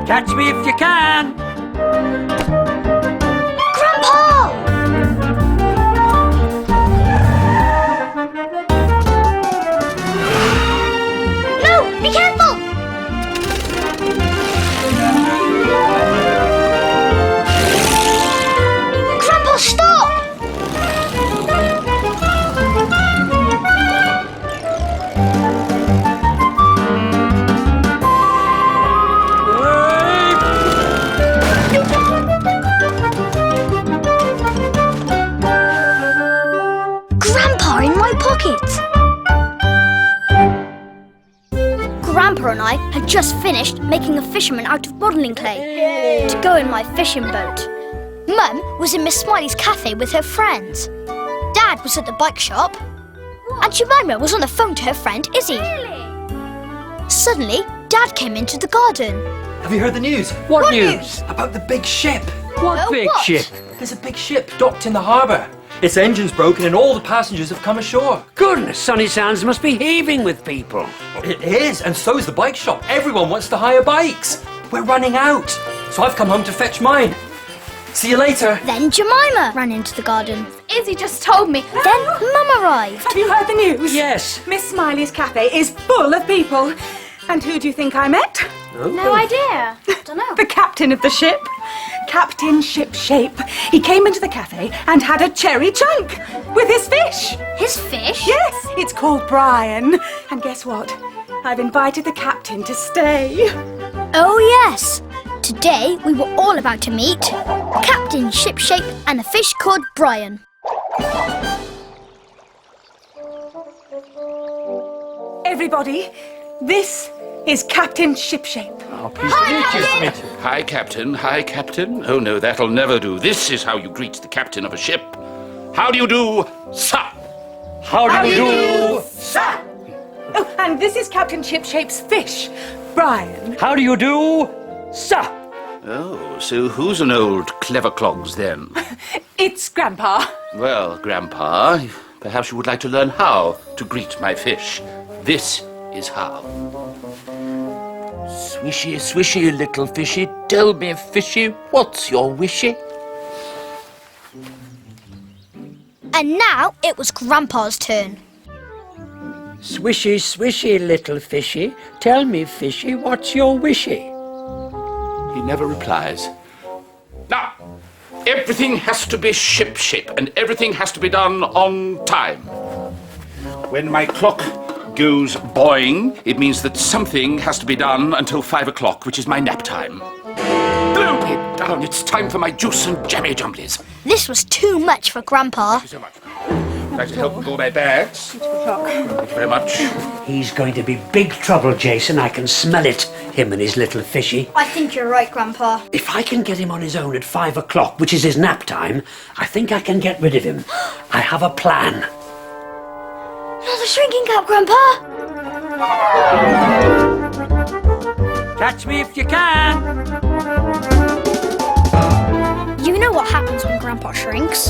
Catch me if you can. Grandpa! No, be careful! Grandpa, stop! Grandpa in my pocket! Grandpa and I had just finished making a fisherman out of modelling clay to go in my fishing boat. Mum was in Miss Smiley's cafe with her friends. Dad was at the bike shop. And Jemima was on the phone to her friend Izzy. Suddenly, Dad came into the garden. Have you heard the news? What news? About the big ship. What big what? ship? There's a big ship docked in the harbour. Its engine's broken and all the passengers have come ashore. Goodness, Sunnysands must be heaving with people. It is, and so's the bike shop. Everyone wants to hire bikes. We're running out. So I've come home to fetch mine. See you later. Then Jemima ran into the garden. Izzy just told me. Then Mum arrived. Have you heard the news? Yes. Miss Smiley's cafe is full of people. And who do you think I met? No idea. Dunno. The captain of the ship. Captain ShipShape. He came into the cafe and had a cherry chunk with his fish. His fish? Yes, it's called Brian. And guess what? I've invited the captain to stay. Oh yes. Today we were all about to meet Captain ShipShape and a fish called Brian. Everybody, this is Captain ShipShape. Hi, Captain. Hi, Captain. Oh, no, that'll never do. This is how you greet the captain of a ship. How do you do, sir? How do you do? Sir? Oh, and this is Captain ShipShape's fish, Brian. How do you do, sir? Oh, so who's an old clever clogs, then? It's Grandpa. Well, Grandpa, perhaps you would like to learn how to greet my fish. This is how. Swishy, swishy, little fishy, tell me, fishy, what's your wishy? And now it was Grandpa's turn. Swishy, swishy, little fishy, tell me, fishy, what's your wishy? He never replies. Now, everything has to be ship-shape, and everything has to be done on time. When my clock goes boing, it means that something has to be done until 5 o'clock, which is my nap time. Blow me down, it's time for my juice and jammy jumblies. This was too much for Grandpa. Thank you so much. I'd like to help with all my bags. Thank you very much. He's going to be big trouble, Jason. I can smell it, him and his little fishy. I think you're right, Grandpa. If I can get him on his own at 5 o'clock, which is his nap time, I think I can get rid of him. I have a plan. Not a shrinking cap, Grandpa. Catch me if you can. You know what happens when Grandpa shrinks.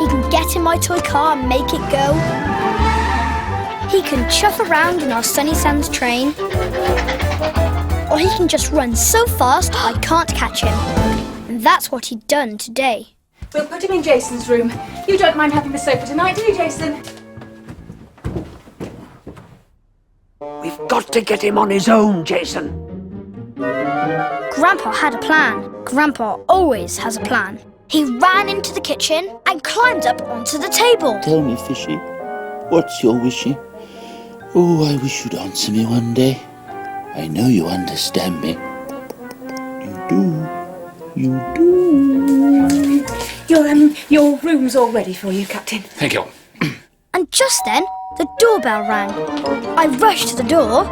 He can get in my toy car and make it go. He can chuff around in our Sunnysands train. Or he can just run so fast I can't catch him. And that's what he'd done today. We'll put him in Jason's room. You don't mind having the sofa tonight, do you, Jason? We've got to get him on his own, Jason. Grandpa had a plan. Grandpa always has a plan. He ran into the kitchen and climbed up onto the table. Tell me, fishy, what's your wishy? Oh, I wish you'd answer me one day. I know you understand me. You do. You do. Your room's all ready for you, Captain. Thank you. And just then, the doorbell rang. I rushed to the door.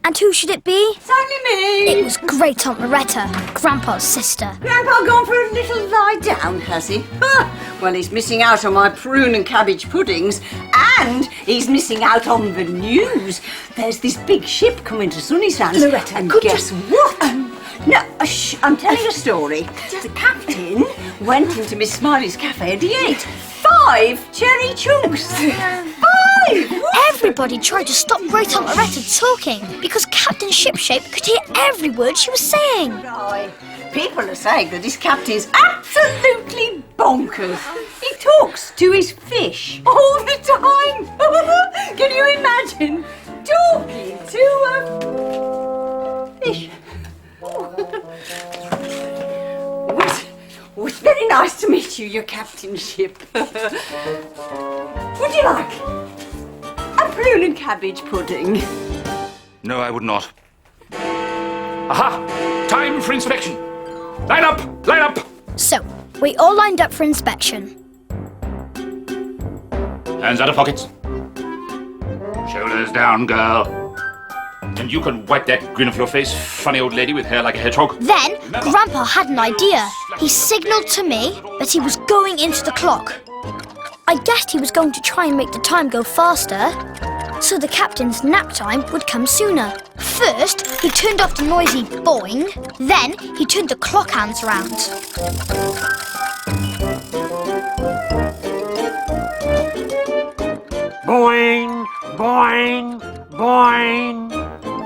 And who should it be? It's only me. It was Great Aunt Loretta, Grandpa's sister. Grandpa gone for a little lie down, has he? Well, he's missing out on my prune and cabbage puddings, and he's missing out on the news. There's this big ship coming to Sunnysands. Loretta, and could guess what? I'm telling a story. The captain went into Miss Smiley's cafe and he ate 5 cherry chunks. 5! alive! Everybody tried to stop Great Aunt Loretta talking because Captain ShipShape could hear every word she was saying. Right. People are saying that this captain's absolutely bonkers. He talks to his fish all the time. Can you imagine talking to a fish? Well, it's very nice to meet you, your captainship. Would you like a prune and cabbage pudding? No, I would not. Aha! Time for inspection. Line up! Line up! So, we all lined up for inspection. Hands out of pockets. Shoulders down, girl. And you can wipe that grin off your face, funny old lady with hair like a hedgehog. Then, Grandpa had an idea. He signalled to me that he was going into the clock. I guessed he was going to try and make the time go faster, so the captain's nap time would come sooner. First, he turned off the noisy boing, then he turned the clock hands round. Boing, boing, boing.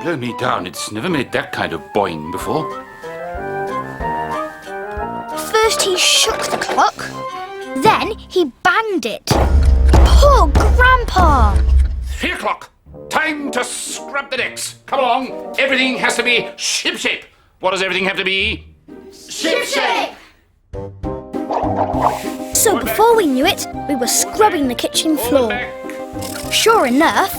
Blow me down, it's never made that kind of boing before. First he shook the clock, then he banged it. Poor Grandpa! 3 o'clock. Time to scrub the decks. Come along. Everything has to be shipshape. What does everything have to be? ShipShape! So before we knew it, we were scrubbing the kitchen floor. Sure enough,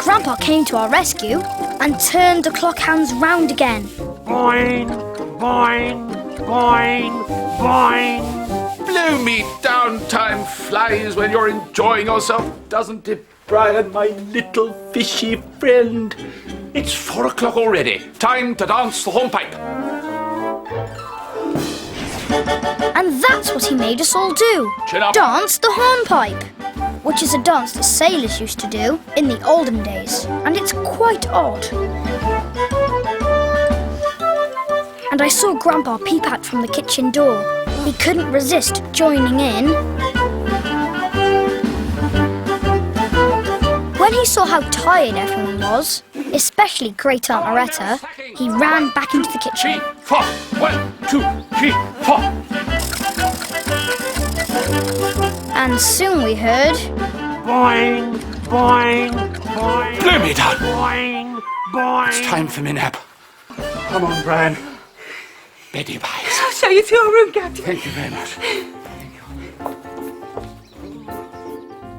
Grandpa came to our rescue and turned the clock hands round again. Boing, boing, boing, boing. Blow me down, time flies when you're enjoying yourself, doesn't it, Brian, my little fishy friend? It's 4 o'clock already. Time to dance the hornpipe. And that's what he made us all do. Chin up. Dance the hornpipe, which is a dance that sailors used to do in the olden days. And it's quite odd. And I saw Grandpa peep out from the kitchen door. He couldn't resist joining in. When he saw how tired everyone was, especially Great Aunt Loretta, he ran back into the kitchen. 3, 4. 1, 2, 3, 4. And soon we heard... Boing, boing, boing. Blow me down. Boing, boing. It's time for me nap. Come on, Brian. Beddy bye. I'll show you to your room, Captain. Thank you very much.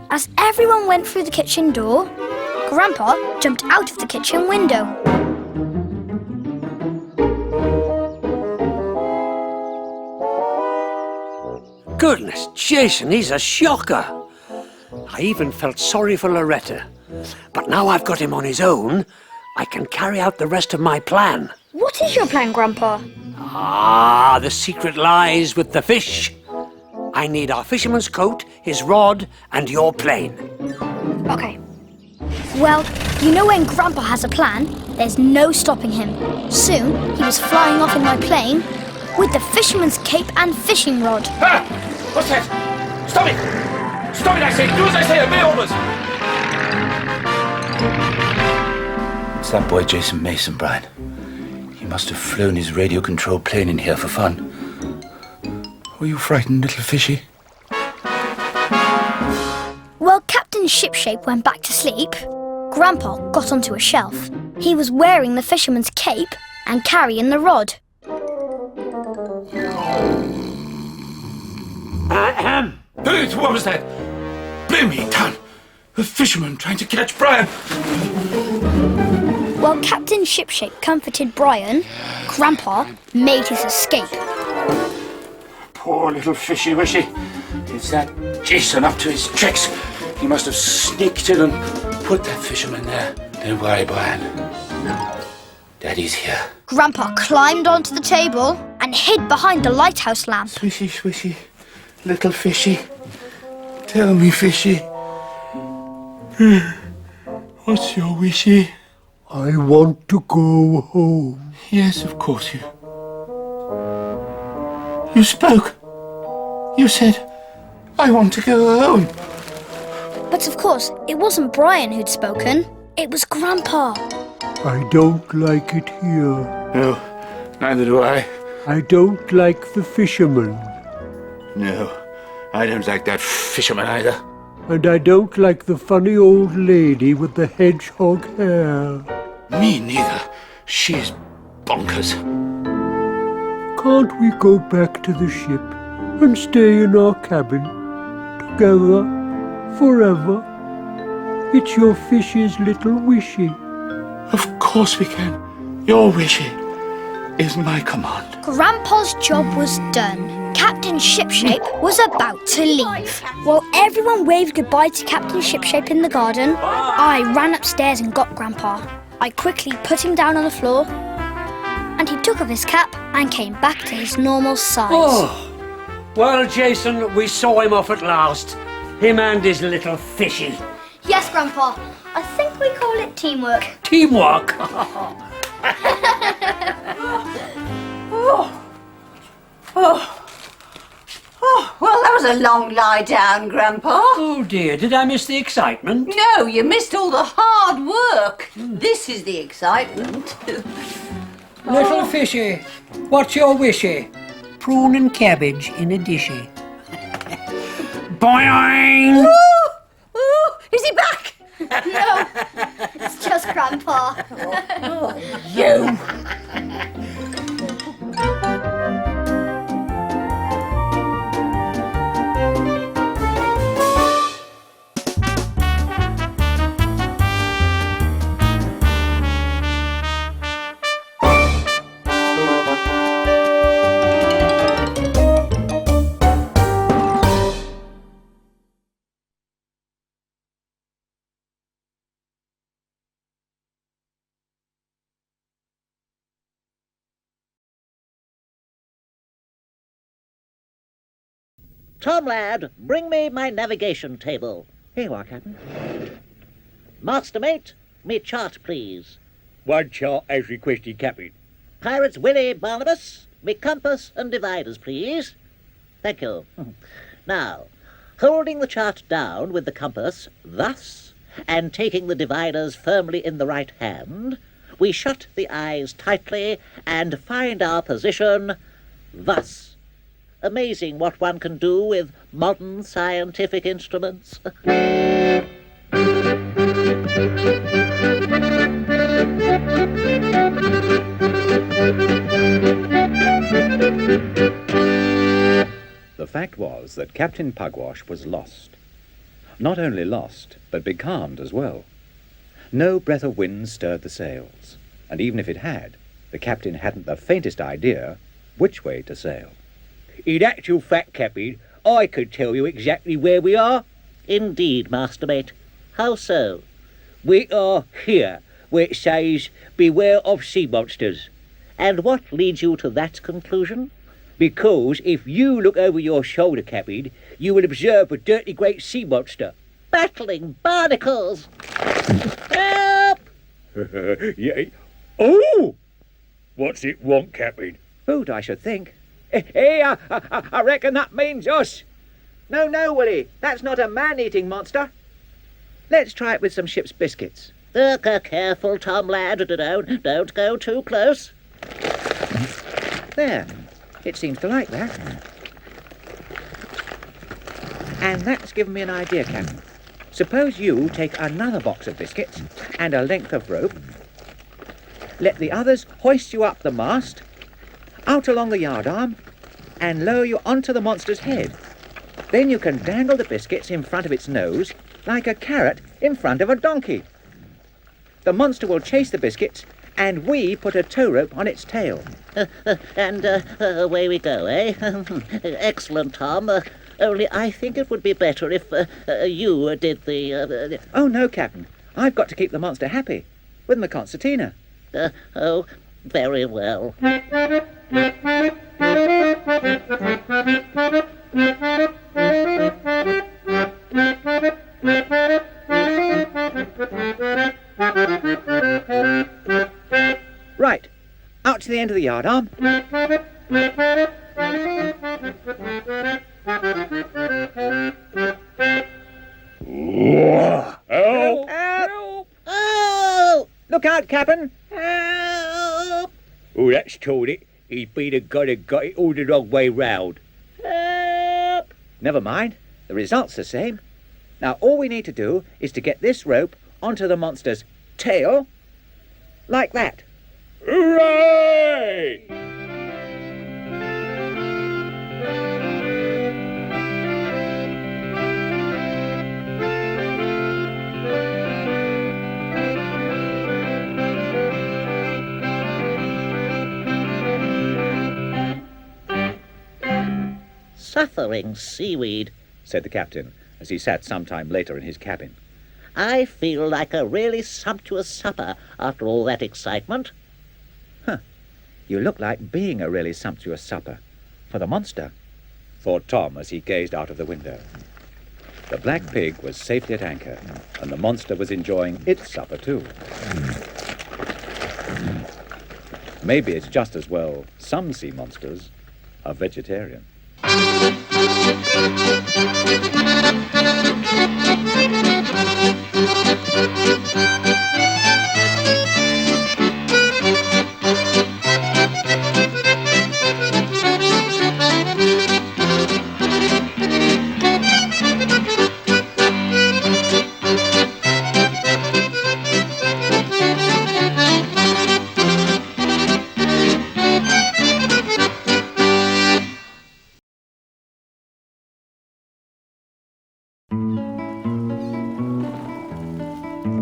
As everyone went through the kitchen door, Grandpa jumped out of the kitchen window. Goodness, Jason, he's a shocker. I even felt sorry for Loretta. But now I've got him on his own, I can carry out the rest of my plan. What is your plan, Grandpa? Ah, the secret lies with the fish. I need our fisherman's coat, his rod, and your plane. Okay. Well, you know when Grandpa has a plan, there's no stopping him. Soon, he was flying off in my plane with the fisherman's cape and fishing rod. Ah! What's that? Stop it! Stop it, I say! Do as I say, obey orders! It's that boy Jason Mason, Brian. He must have flown his radio-controlled plane in here for fun. Were you frightened, little fishy? While Captain ShipShape went back to sleep, Grandpa got onto a shelf. He was wearing the fisherman's cape and carrying the rod. What was that? Blow me down! The fisherman trying to catch Brian! While Captain ShipShape comforted Brian, Grandpa made his escape. Poor little fishy wishy. It's that Jason up to his tricks. He must have sneaked in and put that fisherman there. Don't worry, Brian. Daddy's here. Grandpa climbed onto the table and hid behind the lighthouse lamp. Swishy, swishy, little fishy. Tell me, fishy. What's your wishy? I want to go home. Yes, of course you. You spoke. You said, I want to go home. But of course, it wasn't Brian who'd spoken. It was Grandpa. I don't like it here. No, neither do I. I don't like the fishermen. No, I don't like that fisherman either. And I don't like the funny old lady with the hedgehog hair. Me neither. She's bonkers. Can't we go back to the ship and stay in our cabin together forever? It's your fish's little wishy. Of course we can. Your wishy is my command. Grandpa's job was done. Captain ShipShape was about to leave. While everyone waved goodbye to Captain ShipShape in the garden, I ran upstairs and got Grandpa. I quickly put him down on the floor, and he took off his cap and came back to his normal size. Oh, well, Jason, we saw him off at last. Him and his little fishy. Yes, Grandpa. I think we call it teamwork. Teamwork. Well, that was a long lie down, Grandpa. Oh dear, did I miss the excitement? No, you missed all the hard work. This is the excitement. Little fishy, what's your wishy? Prawn and cabbage in a dishy. Boing! Ooh, is he back? No, it's just Grandpa. You. Tom, lad, bring me my navigation table. Here you are, Captain. Master mate, me chart, please. One chart as requested, Captain. Pirates Willie Barnabas, me compass and dividers, please. Thank you. Now, holding the chart down with the compass, thus, and taking the dividers firmly in the right hand, we shut the eyes tightly and find our position thus. Amazing what one can do with modern scientific instruments. The fact was that Captain Pugwash was lost. Not only lost, but becalmed as well. No breath of wind stirred the sails, and even if it had, the captain hadn't the faintest idea which way to sail. In actual fact, Captain, I could tell you exactly where we are. Indeed, master mate. How so? We are here, where it says, beware of sea monsters. And what leads you to that conclusion? Because if you look over your shoulder, Captain, you will observe a dirty great sea monster, battling barnacles. Help! Yeah. Oh! What's it want, Captain? Food, I should think. Hey, I reckon that means us. No, Willie, that's not a man-eating monster. Let's try it with some ship's biscuits. Careful, Tom, lad. Don't go too close. There. It seems to like that. And that's given me an idea, Captain. Suppose you take another box of biscuits and a length of rope. Let the others hoist you up the mast, out along the yardarm, and lower you onto the monster's head. Then you can dangle the biscuits in front of its nose like a carrot in front of a donkey. The monster will chase the biscuits, and we put a tow rope on its tail. And away we go, eh? Excellent, Tom. Only I think it would be better if you did the... Oh, no, Captain. I've got to keep the monster happy with my concertina. Oh, very well. Right. Out to the end of the yardarm. Help, Captain! Help! Oh, that's told it. He'd be the guy that got it all the wrong way round. Help! Never mind. The result's the same. Now all we need to do is to get this rope onto the monster's tail, like that. Hooray! Suffering seaweed, said the captain, as he sat some time later in his cabin. I feel like a really sumptuous supper after all that excitement. You look like being a really sumptuous supper for the monster, thought Tom as he gazed out of the window. The black pig was safely at anchor, and the monster was enjoying its supper too. Maybe it's just as well some sea monsters are vegetarian.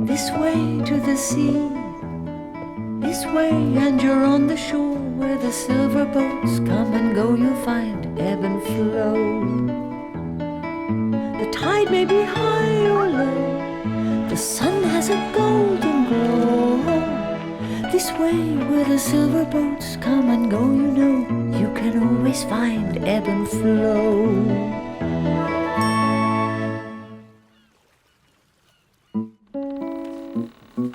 This way to the sea, this way, and you're on the shore where the silver boats come and go. You'll find ebb and flow. The tide may be high or low, the sun has a golden glow. This way where the silver boats come and go, you know, you can always find ebb and flow.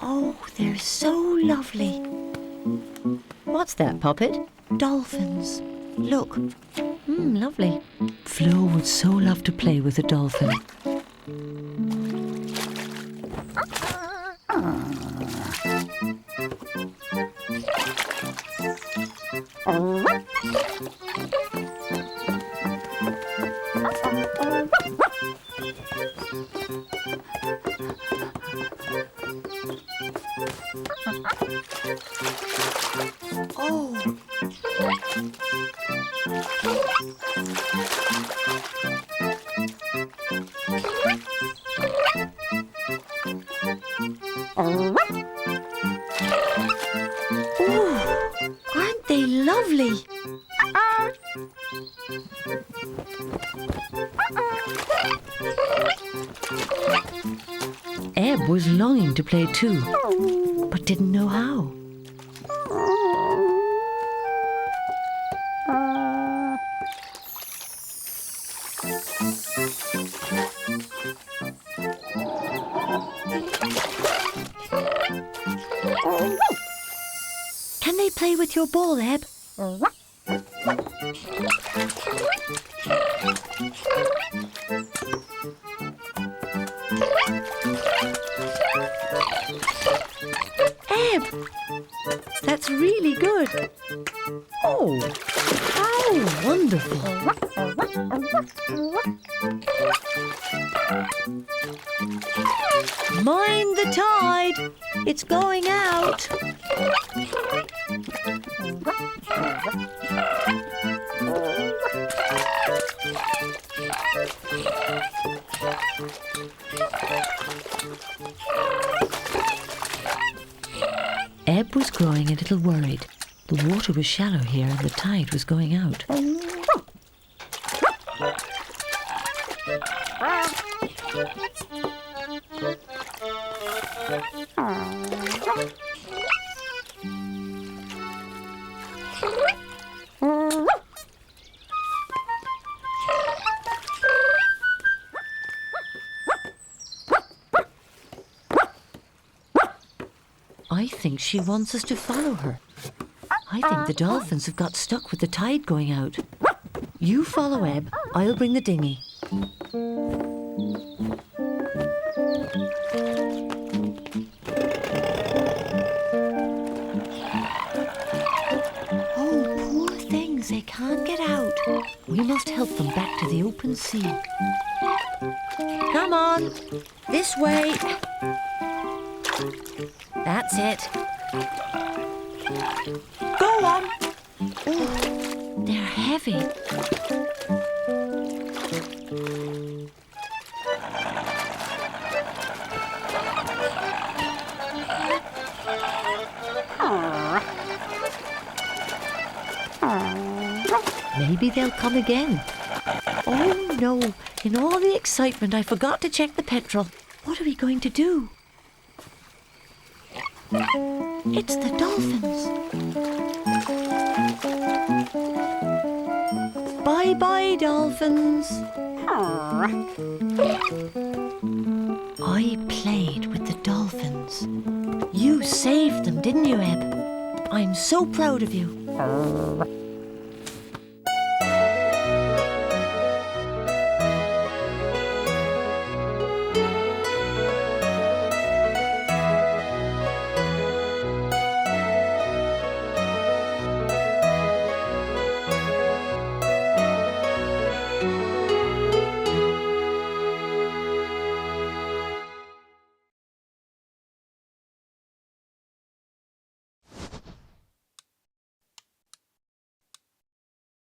Oh, they're so lovely. What's that, Poppet? Dolphins. Look. Lovely. Flo would so love to play with a dolphin. Aren't they lovely? Ebb was longing to play too, but didn't know how. Can they play with your ball, Ebb? Ebb, that's really good. Oh, how wonderful. Mind the tide, it's going out. Ebb was growing a little worried. The water was shallow here and the tide was going out. I think she wants us to follow her. I think the dolphins have got stuck with the tide going out. You follow Ebb, I'll bring the dinghy. We must help them back to the open sea. Come on, this way. That's it. Go on. Oh, they're heavy. Maybe they'll come again. Oh no, in all the excitement I forgot to check the petrol. What are we going to do? It's the dolphins. Bye-bye, dolphins. I played with the dolphins. You saved them, didn't you, Ebb? I'm so proud of you.